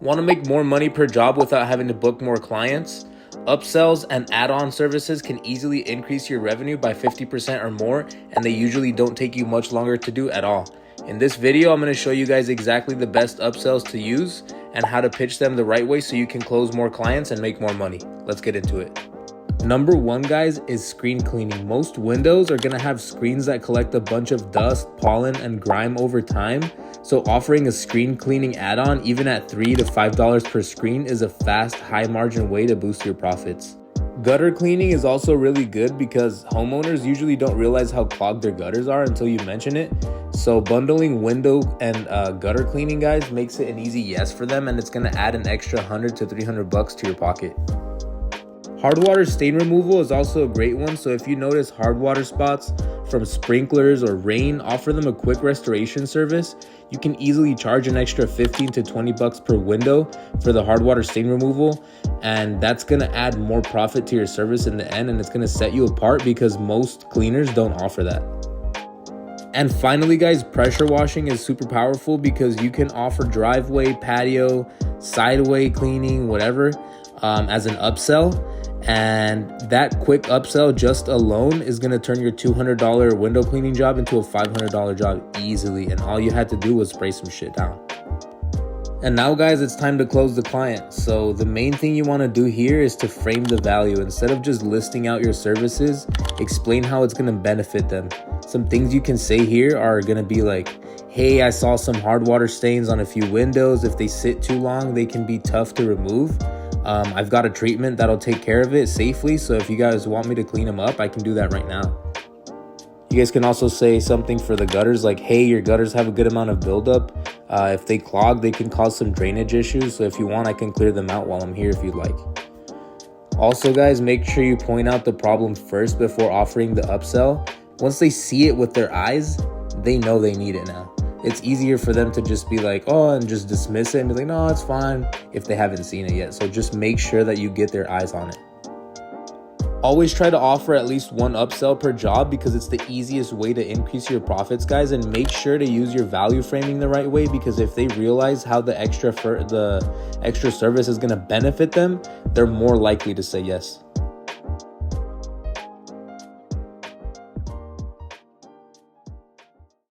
Want to make more money per job without having to book more clients? Upsells and add-on services can easily increase your revenue by 50% or more, and they usually don't take you much longer to do at all. In this video, I'm going to show you guys exactly the best upsells to use and how to pitch them the right way so you can close more clients and make more money. Let's get into it. Number one, guys, is screen cleaning. Most windows are going to have screens that collect a bunch of dust, pollen, and grime over time. So offering a screen cleaning add-on, even at $3 to $5 per screen, is a fast, high margin way to boost your profits. Gutter cleaning is also really good because homeowners usually don't realize how clogged their gutters are until you mention it. So bundling window and gutter cleaning, guys, makes it an easy yes for them, and it's going to add an extra $100 to $300 to your pocket. Hard water stain removal is also a great one. So if you notice hard water spots from sprinklers or rain, offer them a quick restoration service. You can easily charge an extra $15 to $20 per window for the hard water stain removal, and that's going to add more profit to your service in the end, and it's going to set you apart because most cleaners don't offer that. And finally, guys, pressure washing is super powerful because you can offer driveway, patio, sideway cleaning, whatever, as an upsell. And that quick upsell just alone is going to turn your $200 window cleaning job into a $500 job easily. And all you had to do was spray some shit down. And now, guys, it's time to close the client. So the main thing you want to do here is to frame the value. Instead of just listing out your services, explain how it's going to benefit them. Some things you can say here are going to be like, hey, I saw some hard water stains on a few windows. If they sit too long, they can be tough to remove. I've got a treatment that'll take care of it safely. So if you guys want me to clean them up, I can do that right now. You guys can also say something for the gutters like, hey, your gutters have a good amount of buildup. If they clog, they can cause some drainage issues. So if you want, I can clear them out while I'm here if you'd like. Also, guys, make sure you point out the problem first before offering the upsell. Once they see it with their eyes, they know they need it now. It's easier for them to just be like, oh, and just dismiss it and be like, no, it's fine, if they haven't seen it yet. So just make sure that you get their eyes on it. Always try to offer at least one upsell per job because it's the easiest way to increase your profits, guys. And make sure to use your value framing the right way, because if they realize how the extra service is going to benefit them, they're more likely to say yes.